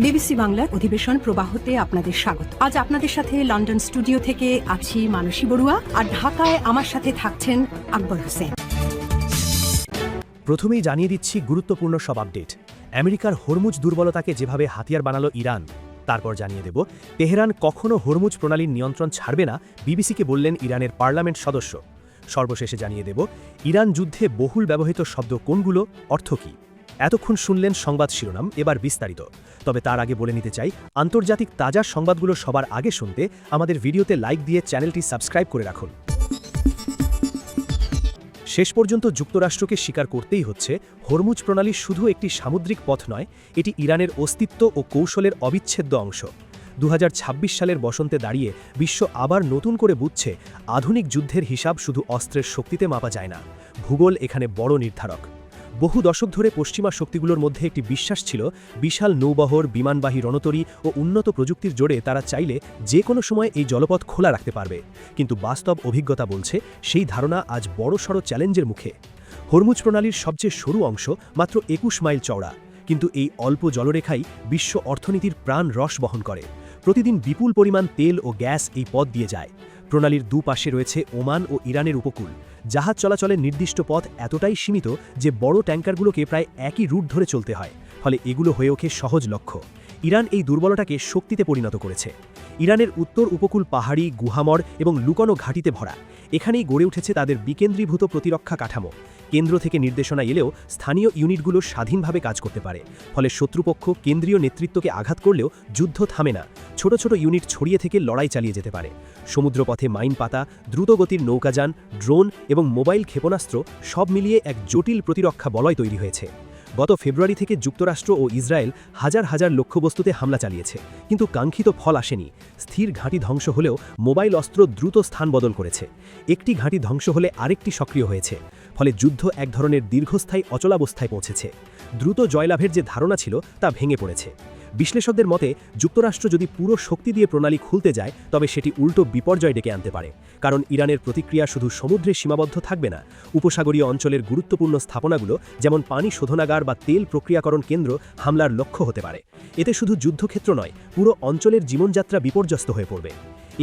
BBC বাংলার অধিবেশন প্রবাহতে আপনাদের স্বাগত। আজ আপনাদের সাথে লন্ডন স্টুডিও থেকে আছি মানসী বড়ুয়া, আর ঢাকায় আমার সাথে থাকছেন আকবর হোসেন। প্রথমেই জানিয়ে দিচ্ছি গুরুত্বপূর্ণ সব আপডেট। আমেরিকার হরমুজ দুর্বলতাকে যেভাবে হাতিয়ার বানালো ইরান, তারপর জানিয়ে দেব তেহরান কখনো হরমুজ প্রণালীর নিয়ন্ত্রণ ছাড়বে না, বিবিসিকে বললেন ইরানের পার্লামেন্ট সদস্য। সর্বশেষে জানিয়ে দেব ইরান যুদ্ধে বহুল ব্যবহৃত শব্দ কোনগুলো, অর্থ কী। এতক্ষণ শুনলেন সংবাদ শিরোনাম, এবার বিস্তারিত। তবে তার আগে বলে নিতে চাই, আন্তর্জাতিক তাজা সংবাদগুলো সবার আগে শুনতে আমাদের ভিডিওতে লাইক দিয়ে চ্যানেলটি সাবস্ক্রাইব করে রাখুন। শেষ পর্যন্ত যুক্তরাষ্ট্রকে স্বীকার করতেই হচ্ছে, হরমুজ প্রণালী শুধু একটি সামুদ্রিক পথ নয়, এটি ইরানের অস্তিত্ব ও কৌশলের অবিচ্ছেদ্য অংশ। 2026 সালের বসন্তে দাঁড়িয়ে বিশ্ব আবার নতুন করে বুঝছে, আধুনিক যুদ্ধের হিসাব শুধু অস্ত্রের শক্তিতে মাপা যায় না, ভূগোল এখানে বড় নির্ধারক। বহু দশক ধরে পশ্চিমা শক্তিগুলোর মধ্যে একটি বিশ্বাস ছিল, বিশাল নৌবহর, বিমানবাহী রণতরী ও উন্নত প্রযুক্তির জোরে তারা চাইলে যে কোনো সময় এই জলপথ খোলা রাখতে পারবে। কিন্তু বাস্তব অভিজ্ঞতা বলছে, সেই ধারণা আজ বড়সড় চ্যালেঞ্জের মুখে। হরমুজ প্রণালীর সবচেয়ে সরু অংশ মাত্র 21 মাইল চওড়া, কিন্তু এই অল্প জলরেখাই বিশ্ব অর্থনীতির প্রাণ রস বহন করে। প্রতিদিন বিপুল পরিমাণ তেল ও গ্যাস এই পথ দিয়ে যায়। প্রণালীর দুপাশে রয়েছে ওমান ও ইরানের উপকূল। জাহাজ চলাচলের নির্দিষ্ট পথ এতটাই সীমিত যে বড় ট্যাঙ্কারগুলোকে প্রায় একই রুট ধরে চলতে হয়, ফলে এগুলো হয়ে ওঠে সহজ লক্ষ্য। ইরান এই দুর্বলতাকে শক্তিতে পরিণত করেছে। ইরানের উত্তর উপকূল পাহাড়ি, গুহামর এবং লুকানো ঘাঁটিতে ভরা। এখানেই গড়ে উঠেছে তাদের বিকেন্দ্রীভূত প্রতিরক্ষা কাঠামো। কেন্দ্র থেকে নির্দেশনা এলেও স্থানীয় ইউনিটগুলো স্বাধীনভাবে কাজ করতে পারে, ফলে শত্রুপক্ষ কেন্দ্রীয় নেতৃত্বকে আঘাত করলেও যুদ্ধ থামে না। ছোট ছোট ইউনিট ছড়িয়ে থেকে লড়াই চালিয়ে যেতে পারে। সমুদ্রপথে মাইন পাতা, দ্রুতগতির নৌকাযান, ড্রোন এবং মোবাইল ক্ষেপণাস্ত্র সব মিলিয়ে এক জটিল প্রতিরক্ষা বলয় তৈরি হয়েছে। গত ফেব্রুয়ারি থেকে যুক্তরাষ্ট্র ও ইসরায়েল হাজার হাজার লক্ষ্যবস্তুতে হামলা চালিয়েছে, কিন্তু কাঙ্ক্ষিত ফল আসেনি। স্থির ঘাঁটি ধ্বংস হলেও মোবাইল অস্ত্র দ্রুত স্থান বদল করেছে। একটি ঘাঁটি ধ্বংস হলে আরেকটি সক্রিয় হয়েছে, ফলে যুদ্ধ এক ধরনের দীর্ঘস্থায়ী অচলাবস্থায় পৌঁছেছে। দ্রুত জয়লাভের যে ধারণা ছিল তা ভেঙে পড়েছে। বিশ্লেষকদের মতে, যুক্তরাষ্ট্র যদি পুরো শক্তি দিয়ে প্রণালী খুলতে যায়, তবে সেটি উল্টো বিপর্যয় ডেকে আনতে পারে। কারণ ইরানের প্রতিক্রিয়া শুধু সমুদ্রে সীমাবদ্ধ থাকবে না। উপসাগরীয় অঞ্চলের গুরুত্বপূর্ণ স্থাপনাগুলো, যেমন পানি শোধনাগার বা তেল প্রক্রিয়াকরণ কেন্দ্র, হামলার লক্ষ্য হতে পারে। এতে শুধু যুদ্ধক্ষেত্র নয়, পুরো অঞ্চলের জীবনযাত্রা বিপর্যস্ত হয়ে পড়বে।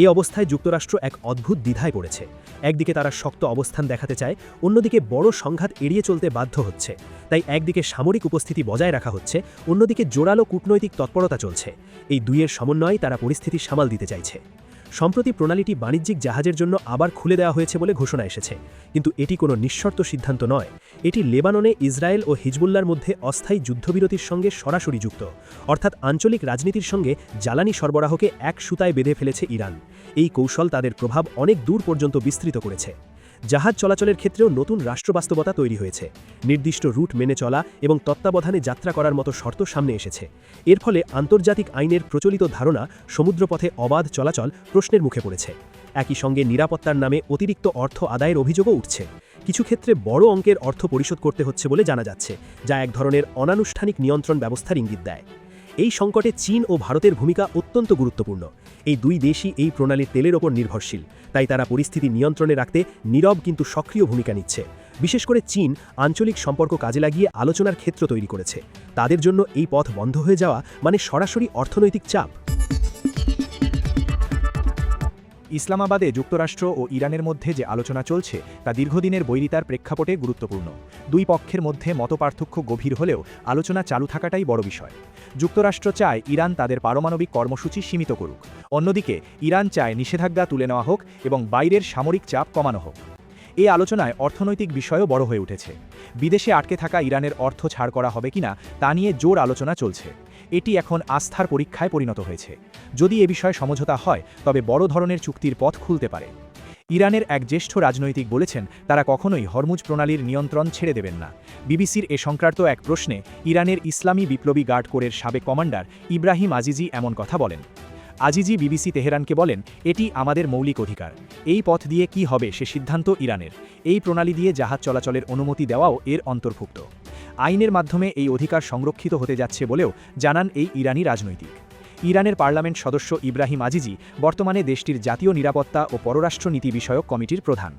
এই অবস্থায় যুক্তরাষ্ট্র এক অদ্ভুত দ্বিধায় পড়েছে। একদিকে তারা শক্ত অবস্থান দেখাতে চায়, অন্যদিকে বড় সংঘাত এড়িয়ে চলতে বাধ্য হচ্ছে। তাই একদিকে সামরিক উপস্থিতি বজায় রাখা হচ্ছে, অন্যদিকে জোরালো কূটনৈতিক তৎপরতা চলছে। এই দুইয়ের সমন্বয়ে তারা পরিস্থিতি সামাল দিতে চাইছে। সম্প্রতি প্রণালীটি বাণিজ্যিক জাহাজের জন্য আবার খুলে দেওয়া হয়েছে বলে ঘোষণা এসেছে, কিন্তু এটি কোনো নিঃশর্ত সিদ্ধান্ত নয়। এটি লেবাননে ইসরায়েল ও হিজবুল্লার মধ্যে অস্থায়ী যুদ্ধবিরতির সঙ্গে সরাসরি যুক্ত, অর্থাৎ আঞ্চলিক রাজনীতির সঙ্গে জ্বালানি সরবরাহকে এক সুতায় বেঁধে ফেলেছে ইরান। এই কৌশল তাদের প্রভাব অনেক দূর পর্যন্ত বিস্তৃত করেছে। জাহাজ চলাচলের ক্ষেত্রেও নতুন রাষ্ট্রবাস্তবতা তৈরি হয়েছে। নির্দিষ্ট রুট মেনে চলা এবং তত্ত্বাবধানে যাত্রা করার মতো শর্ত সামনে এসেছে। এর ফলে আন্তর্জাতিক আইনের প্রচলিত ধারণা সমুদ্রপথে অবাধ চলাচল প্রশ্নের মুখে পড়েছে। একই সঙ্গে নিরাপত্তার নামে অতিরিক্ত অর্থ আদায়ের অভিযোগও উঠছে। কিছু ক্ষেত্রে বড় অঙ্কের অর্থ পরিশোধ করতে হচ্ছে বলে জানা যাচ্ছে, যা এক ধরনের অনানুষ্ঠানিক নিয়ন্ত্রণ ব্যবস্থার ইঙ্গিত দেয়। এই সংকটে চীন ও ভারতের ভূমিকা অত্যন্ত গুরুত্বপূর্ণ। এই দুই দেশই এই প্রণালীর তেলের ওপর নির্ভরশীল, তাই তারা পরিস্থিতি নিয়ন্ত্রণে রাখতে নীরব কিন্তু সক্রিয় ভূমিকা নিচ্ছে। বিশেষ করে চীন আঞ্চলিক সম্পর্ক কাজে লাগিয়ে আলোচনার ক্ষেত্র তৈরি করেছে। তাদের জন্য এই পথ বন্ধ হয়ে যাওয়া মানে সরাসরি অর্থনৈতিক চাপ। ইসলামাবাদে যুক্তরাষ্ট্র ও ইরানের মধ্যে যে আলোচনা চলছে তা দীর্ঘদিনের বৈরিতার প্রেক্ষাপটে গুরুত্বপূর্ণ। দুই পক্ষের মধ্যে মতপার্থক্য গভীর হলেও আলোচনা চালু থাকাটাই বড় বিষয়। যুক্তরাষ্ট্র চায় ইরান তাদের পারমাণবিক কর্মসূচি সীমিত করুক, অন্যদিকে ইরান চায় নিষেধাজ্ঞা তুলে নেওয়া হোক এবং বাইরের সামরিক চাপ কমানো হোক। এই আলোচনায় অর্থনৈতিক বিষয়ও বড় হয়ে উঠেছে। বিদেশে আটকে থাকা ইরানের অর্থ ছাড় করা হবে কিনা তা নিয়ে জোর আলোচনা চলছে। এটি এখন আস্থার পরীক্ষায় পরিণত হয়েছে। যদি এ বিষয়ে সমঝোতা হয়, তবে বড় ধরনের চুক্তির পথ খুলতে পারে। ইরানের এক জ্যেষ্ঠ রাজনৈতিক বলেছেন, তারা কখনোই হরমুজ প্রণালীর নিয়ন্ত্রণ ছেড়ে দেবেন না। বিবিসির এ সংক্রান্ত এক প্রশ্নে ইরানের ইসলামী বিপ্লবী গার্ড কোরের সাবেক কমান্ডার ইব্রাহিম আজিজি এমন কথা বলেন। আজিজি বিবিসি তেহরানকে বলেন, এটি আমাদের মৌলিক অধিকার। এই পথ দিয়ে কি হবে সে সিদ্ধান্ত ইরানের। এই প্রণালী দিয়ে জাহাজ চলাচলের অনুমতি দেওয়াও এর অন্তর্ভুক্ত। আইনের মাধ্যমে এই অধিকার সংরক্ষিত হতে যাচ্ছে বলেও জানান এই ইরানি রাজনৈতিক। ইরানের পার্লামেন্ট সদস্য ইব্রাহিম আজিজি বর্তমানে দেশটির জাতীয় নিরাপত্তা ও পররাষ্ট্রনীতি বিষয়ক কমিটির প্রধান।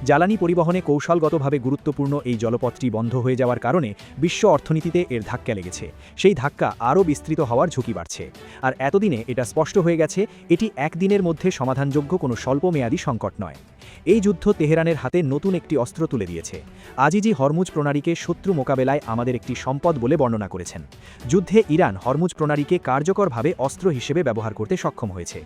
জ্বালানি পরিবহনে কৌশলগতভাবে গুরুত্বপূর্ণ এই জলপথটি বন্ধ হয়ে যাওয়ার কারণে বিশ্ব অর্থনীতিতে এর ধাক্কা লেগেছে। সেই ধাক্কা আরও বিস্তৃত হওয়ার ঝুঁকি বাড়ছে। আর এতদিনে এটা স্পষ্ট হয়ে গেছে এটি একদিনের মধ্যে সমাধানযোগ্য কোনো স্বল্পমেয়াদী সংকট নয়। এই যুদ্ধ তেহরানের হাতে নতুন একটি অস্ত্র তুলে দিয়েছে। আজিজি হরমুজ প্রণালীকে শত্রু মোকাবেলায় আমাদের একটি সম্পদ বলে বর্ণনা করেছেন। যুদ্ধে ইরান হরমুজ প্রণালীকে কার্যকরভাবে অস্ত্র হিসেবে ব্যবহার করতে সক্ষম হয়েছে।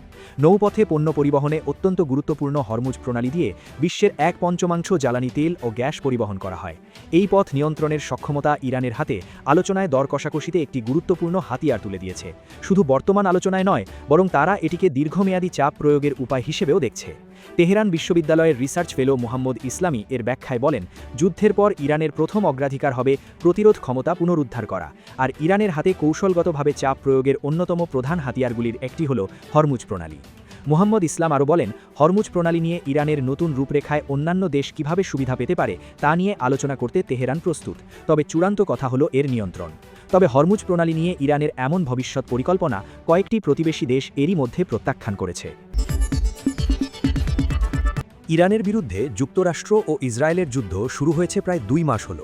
নৌপথে পণ্য পরিবহনে অত্যন্ত গুরুত্বপূর্ণ হরমুজ প্রণালী দিয়ে বিশ্বের 1/5 জ্বালানি তেল ও গ্যাস পরিবহন করা হয়। এই পথ নিয়ন্ত্রণের সক্ষমতা ইরানের হাতে আলোচনায় দর কষাকষিতে একটি গুরুত্বপূর্ণ হাতিয়ার তুলে দিয়েছে। শুধু বর্তমান আলোচনায় নয়, বরং তারা এটিকে দীর্ঘমেয়াদী চাপ প্রয়োগের উপায় হিসেবেও দেখছে। তেহরান বিশ্ববিদ্যালয়ের রিসার্চ ফেলো মুহাম্মদ ইসলামী এর ব্যাখ্যায় বলেন, যুদ্ধের পর ইরানের প্রথম অগ্রাধিকার হবে প্রতিরোধ ক্ষমতা পুনরুদ্ধার করা, আর ইরানের হাতে কৌশলগতভাবে চাপ প্রয়োগের অন্যতম প্রধান হাতিয়ারগুলির একটি হল হরমুজ প্রণালী। মুহাম্মদ ইসলাম আরও বলেন, হরমুজ প্রণালী নিয়ে ইরানের নতুন রূপরেখায় অন্যান্য দেশ কিভাবে সুবিধা পেতে পারে তা নিয়ে আলোচনা করতে তেহরান প্রস্তুত, তবে চূড়ান্ত কথা হল এর নিয়ন্ত্রণ। তবে হরমুজ প্রণালী নিয়ে ইরানের এমন ভবিষ্যৎ পরিকল্পনা কয়েকটি প্রতিবেশী দেশ এরই মধ্যে প্রত্যাখ্যান করেছে। ইরানের বিরুদ্ধে যুক্তরাষ্ট্র ও ইসরায়েলের যুদ্ধ শুরু হয়েছে প্রায় 2 মাস হল।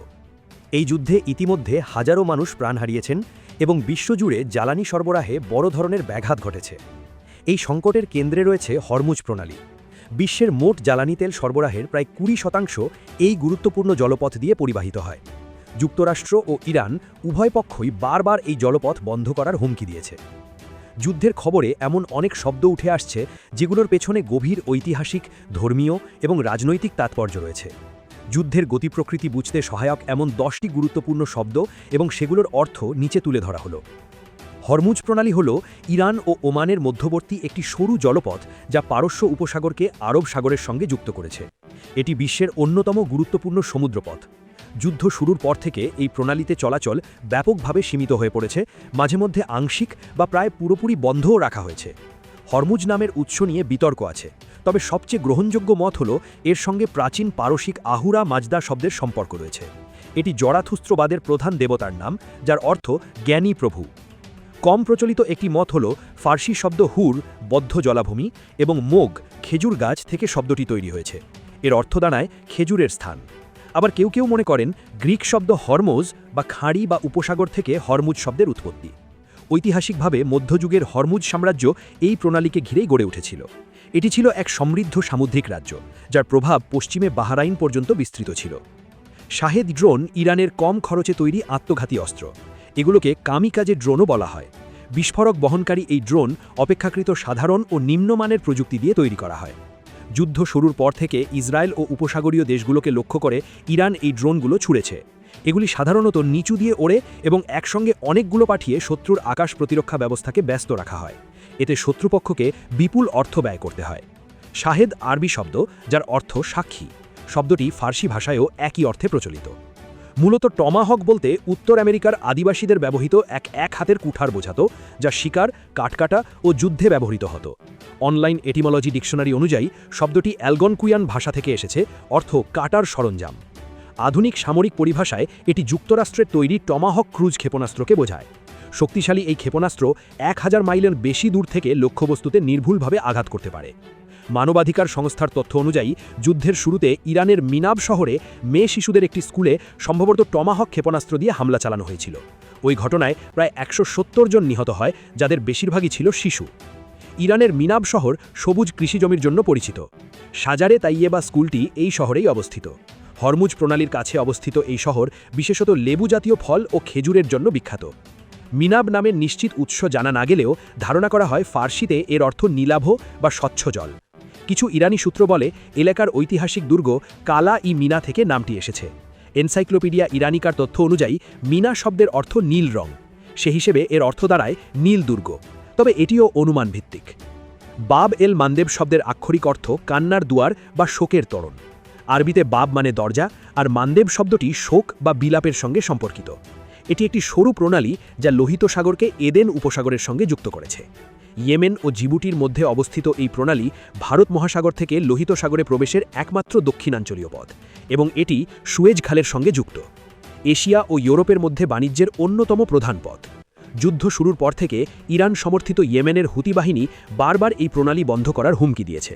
এই যুদ্ধে ইতিমধ্যে হাজারো মানুষ প্রাণ হারিয়েছেন এবং বিশ্বজুড়ে জ্বালানি সরবরাহে বড় ধরনের ব্যাঘাত ঘটেছে। এই সংকটের কেন্দ্রে রয়েছে হরমুজ প্রণালী। বিশ্বের মোট জ্বালানি তেল সরবরাহের প্রায় 20% এই গুরুত্বপূর্ণ জলপথ দিয়ে পরিবাহিত হয়। যুক্তরাষ্ট্র ও ইরান উভয় পক্ষই বারবার এই জলপথ বন্ধ করার হুমকি দিয়েছে। যুদ্ধের খবরে এমন অনেক শব্দ উঠে আসছে যেগুলোর পেছনে গভীর ঐতিহাসিক, ধর্মীয় এবং রাজনৈতিক তাৎপর্য রয়েছে। যুদ্ধের গতি প্রকৃতি বুঝতে সহায়ক এমন 10টি গুরুত্বপূর্ণ শব্দ এবং সেগুলোর অর্থ নিচে তুলে ধরা হলো। হরমুজ প্রণালী হল ইরান ও ওমানের মধ্যবর্তী একটি সরু জলপথ যা পারস্য উপসাগরকে আরব সাগরের সঙ্গে যুক্ত করেছে। এটি বিশ্বের অন্যতম গুরুত্বপূর্ণ সমুদ্রপথ। যুদ্ধ শুরুর পর থেকে এই প্রণালীতে চলাচল ব্যাপকভাবে সীমিত হয়ে পড়েছে, মাঝে মধ্যে আংশিক বা প্রায় পুরোপুরি বন্ধও রাখা হয়েছে। হরমুজ নামের উৎস নিয়ে বিতর্ক আছে, তবে সবচেয়ে গ্রহণযোগ্য মত হল এর সঙ্গে প্রাচীন পারসিক আহুরা মাজদা শব্দের সম্পর্ক রয়েছে। এটি জরাথুস্ত্রবাদের প্রধান দেবতার নাম, যার অর্থ জ্ঞানী প্রভু। কম প্রচলিত একটি মত হল ফার্সি শব্দ হুর, বদ্ধ জলাভূমি, এবং মোগ, খেজুর গাছ থেকে শব্দটি তৈরি হয়েছে। এর অর্থ দাঁড়ায় খেজুরের স্থান। আবার কেউ কেউ মনে করেন গ্রিক শব্দ হরমোজ বা খাঁড়ি বা উপসাগর থেকে হরমুজ শব্দের উৎপত্তি। ঐতিহাসিকভাবে মধ্যযুগের হরমুজ সাম্রাজ্য এই প্রণালীকে ঘিরেই গড়ে উঠেছিল। এটি ছিল এক সমৃদ্ধ সামুদ্রিক রাজ্য, যার প্রভাব পশ্চিমে বাহরাইন পর্যন্ত বিস্তৃত ছিল। শাহেদ ড্রোন ইরানের কম খরচে তৈরি আত্মঘাতী অস্ত্র। এগুলোকে কামিকাজে ড্রোনও বলা হয়। বিস্ফোরক বহনকারী এই ড্রোন অপেক্ষাকৃত সাধারণ ও নিম্নমানের প্রযুক্তি দিয়ে তৈরি করা হয়। যুদ্ধ শুরুর পর থেকে ইসরায়েল ও উপসাগরীয় দেশগুলোকে লক্ষ্য করে ইরান এই ড্রোনগুলো ছুড়েছে। এগুলি সাধারণত নিচু দিয়ে ওড়ে এবং একসঙ্গে অনেকগুলো পাঠিয়ে শত্রুর আকাশ প্রতিরক্ষা ব্যবস্থাকে ব্যস্ত রাখা হয়। এতে শত্রুপক্ষকে বিপুল অর্থ ব্যয় করতে হয়। শাহেদ আরবি শব্দ, যার অর্থ সাক্ষী। শব্দটি ফার্সি ভাষায়ও একই অর্থে প্রচলিত। মূলত টমাহক বলতে উত্তর আমেরিকার আদিবাসীদের ব্যবহৃত এক হাতের কুঠার বোঝাতো, যা শিকার, কাঠকাটা ও যুদ্ধে ব্যবহৃত হতো। অনলাইন এটিমোলজি ডিকশনারি অনুযায়ী শব্দটি অ্যালগনকুইয়ান ভাষা থেকে এসেছে, অর্থ কাটার সরঞ্জাম। আধুনিক সামরিক পরিভাষায় এটি যুক্তরাষ্ট্রের তৈরি টমাহক ক্রুজ ক্ষেপণাস্ত্রকে বোঝায়। শক্তিশালী এই ক্ষেপণাস্ত্র 1000 মাইলের বেশি দূর থেকে লক্ষ্যবস্তুতে নির্ভুলভাবে আঘাত করতে পারে। মানবাধিকার সংস্থার তথ্য অনুযায়ী যুদ্ধের শুরুতে ইরানের মিনাব শহরে মেয়ে শিশুদের একটি স্কুলে সম্ভবত টমাহক ক্ষেপণাস্ত্র দিয়ে হামলা চালানো হয়েছিল। ওই ঘটনায় প্রায় 170 জন নিহত হয়, যাদের বেশিরভাগই ছিল শিশু। ইরানের মিনাব শহর সবুজ কৃষিজমির জন্য পরিচিত। সাজারে তাইয়েবা স্কুলটি এই শহরেই অবস্থিত। হরমুজ প্রণালীর কাছে অবস্থিত এই শহর বিশেষত লেবু জাতীয় ফল ও খেজুরের জন্য বিখ্যাত। মিনাব নামের নিশ্চিত উৎস জানা না গেলেও ধারণা করা হয় ফার্সিতে এর অর্থ নীলাভ বা স্বচ্ছ জল। কিছু ইরানি সূত্র বলে এলাকার ঐতিহাসিক দুর্গ কালা ই মিনা থেকে নামটি এসেছে। এনসাইক্লোপিডিয়া ইরানিকার তথ্য অনুযায়ী মিনা শব্দের অর্থ নীল রং। সে হিসেবে এর অর্থ দাঁড়ায় নীল দুর্গ, তবে এটিও অনুমান ভিত্তিক। বাব এল মান্দেব শব্দের আক্ষরিক অর্থ কান্নার দুয়ার বা শোকের তরণ। আরবিতে বাব মানে দরজা, আর মান্দেব শব্দটি শোক বা বিলাপের সঙ্গে সম্পর্কিত। এটি একটি সরু প্রণালী যা লোহিত সাগরকে এদেন উপসাগরের সঙ্গে যুক্ত করেছে। ইয়েমেন ও জিবুটির মধ্যে অবস্থিত এই প্রণালী ভারত মহাসাগর থেকে লোহিত সাগরে প্রবেশের একমাত্র দক্ষিণাঞ্চলীয় পথ, এবং এটি সুয়েজ খালের সঙ্গে যুক্ত। এশিয়া ও ইউরোপের মধ্যে বাণিজ্যের অন্যতম প্রধান পথ। যুদ্ধ শুরুর পর থেকে ইরান সমর্থিত ইয়েমেনের হুতি বাহিনী বারবার এই প্রণালী বন্ধ করার হুমকি দিয়েছে।